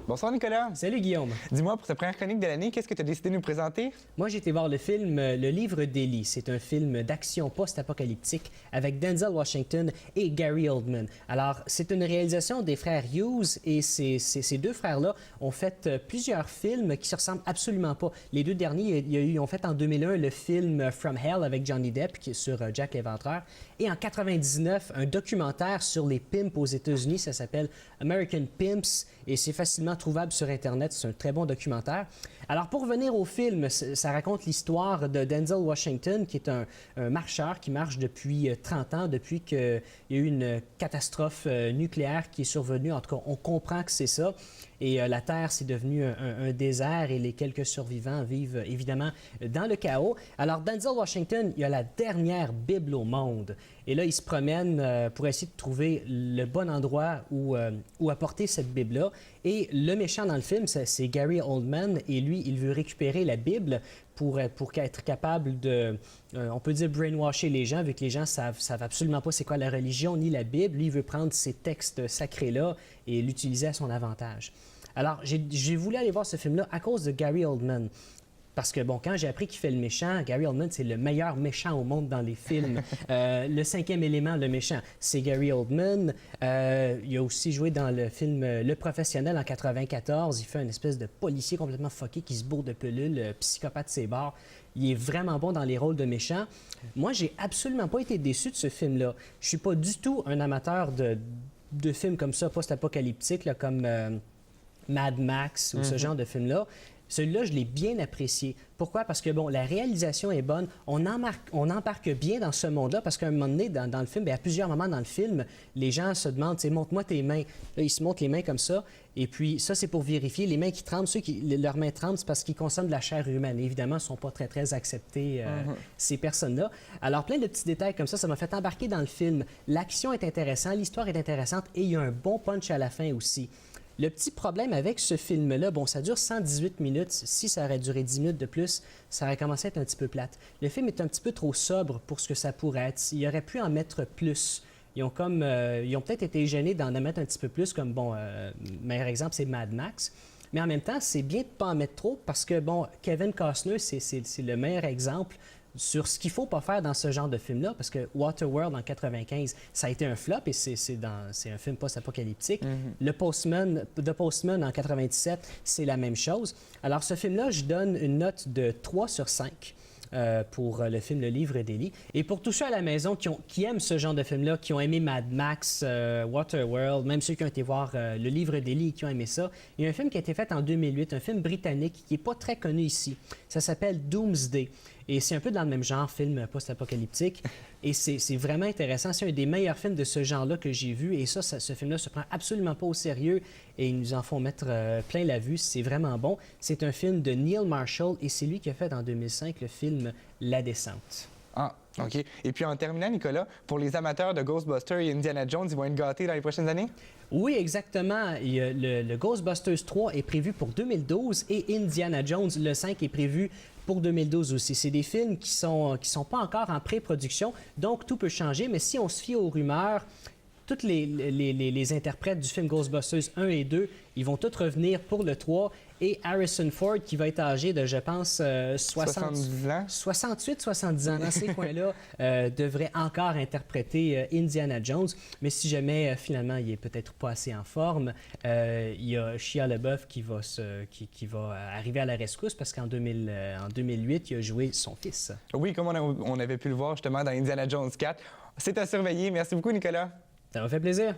Bonsoir Nicolas. Salut Guillaume. Dis-moi, pour cette première chronique de l'année, qu'est-ce que tu as décidé de nous présenter? Moi, j'ai été voir le film Le Livre d'Eli. C'est un film d'action post-apocalyptique avec Denzel Washington et Gary Oldman. Alors, c'est une réalisation des frères Hughes et ces deux frères-là ont fait plusieurs films qui se ressemblent absolument pas. Les deux derniers, ils ont fait en 2001 le film From Hell avec Johnny Depp qui est sur Jack l'Éventreur et en 99 un documentaire sur les pimps aux États-Unis. Ça s'appelle American Pimps et c'est facilement trouvable sur Internet. C'est un très bon documentaire. Alors, pour revenir au film, ça raconte l'histoire de Denzel Washington, qui est un marcheur qui marche depuis 30 ans, depuis qu'il y a eu une catastrophe nucléaire qui est survenue. En tout cas, on comprend que c'est ça. Et la Terre, c'est devenu un désert et les quelques survivants vivent évidemment dans le chaos. Alors, Denzel Washington, il a la dernière Bible au monde. Et là, il se promène pour essayer de trouver le bon endroit où apporter cette Bible-là. Et le méchant dans le film, c'est Gary Oldman. Et lui, il veut récupérer la Bible pour être capable de, on peut dire, brainwasher les gens, vu que les gens savent absolument pas c'est quoi la religion ni la Bible. Lui, il veut prendre ces textes sacrés-là et l'utiliser à son avantage. Alors, j'ai voulu aller voir ce film-là à cause de Gary Oldman. Parce que, bon, quand j'ai appris qu'il fait le méchant, Gary Oldman, c'est le meilleur méchant au monde dans les films. Le cinquième élément, le méchant, c'est Gary Oldman. Il a aussi joué dans le film Le Professionnel en 94. Il fait une espèce de policier complètement fucké qui se bourre de pelules, psychopathe ses bords. Il est vraiment bon dans les rôles de méchant. Moi, j'ai absolument pas été déçu de ce film-là. Je suis pas du tout un amateur de films comme ça, post-apocalyptiques, comme Mad Max ou ce genre de film-là. Celui-là, je l'ai bien apprécié. Pourquoi? Parce que, bon, la réalisation est bonne. On embarque bien dans ce monde-là parce qu'à un moment donné, dans le film, bien, à plusieurs moments dans le film, les gens se demandent, tu sais, montre-moi tes mains. Là, ils se montrent les mains comme ça. Et puis, ça, c'est pour vérifier. Les mains qui tremblent, leurs mains tremblent, c'est parce qu'ils consomment de la chair humaine. Et évidemment, ils ne sont pas très, très acceptés, ces personnes-là. Alors, plein de petits détails comme ça m'a fait embarquer dans le film. L'action est intéressante, l'histoire est intéressante et il y a un bon punch à la fin aussi. Le petit problème avec ce film-là, bon, ça dure 118 minutes. Si ça aurait duré 10 minutes de plus, ça aurait commencé à être un petit peu plate. Le film est un petit peu trop sobre pour ce que ça pourrait être. Il aurait pu en mettre plus. Ils ont peut-être été gênés d'en mettre un petit peu plus, comme, bon, meilleur exemple, c'est Mad Max. Mais en même temps, c'est bien de ne pas en mettre trop parce que, bon, Kevin Costner, c'est le meilleur exemple sur ce qu'il ne faut pas faire dans ce genre de film-là, parce que Waterworld en 95, ça a été un flop et c'est un film post-apocalyptique. The Postman en 97, c'est la même chose. Alors ce film-là, je donne une note de 3 sur 5. Pour le film Le Livre d'Eli. Et pour tous ceux à la maison qui aiment ce genre de film-là, qui ont aimé Mad Max, Waterworld, même ceux qui ont été voir Le Livre d'Eli et qui ont aimé ça, il y a un film qui a été fait en 2008, un film britannique qui n'est pas très connu ici. Ça s'appelle Doomsday. Et c'est un peu dans le même genre, film post-apocalyptique. Et c'est vraiment intéressant. C'est un des meilleurs films de ce genre-là que j'ai vu. Et ce film-là se prend absolument pas au sérieux. Et ils nous en font mettre plein la vue. C'est vraiment bon. C'est un film de Neil Marshall. Et c'est lui qui a fait en 2005 le film La Descente. Ah, OK. Et puis en terminant, Nicolas, pour les amateurs de Ghostbusters et Indiana Jones, ils vont être gâtés dans les prochaines années? Oui, exactement. Le Ghostbusters 3 est prévu pour 2012 et Indiana Jones, le 5, est prévu pour 2012 aussi. C'est des films qui sont pas encore en pré-production, donc tout peut changer. Mais si on se fie aux rumeurs, tous les interprètes du film Ghostbusters 1 et 2, ils vont tous revenir pour le 3. Et Harrison Ford, qui va être âgé de, je pense, 70 ans. 68-70 ans, dans ces coins-là, devrait encore interpréter Indiana Jones. Mais si jamais, finalement, il est peut-être pas assez en forme, il y a Shia LaBeouf qui va arriver à la rescousse parce qu'en 2008, il a joué son fils. Oui, comme on avait pu le voir justement dans Indiana Jones 4. C'est à surveiller. Merci beaucoup, Nicolas. Ça m'a fait plaisir.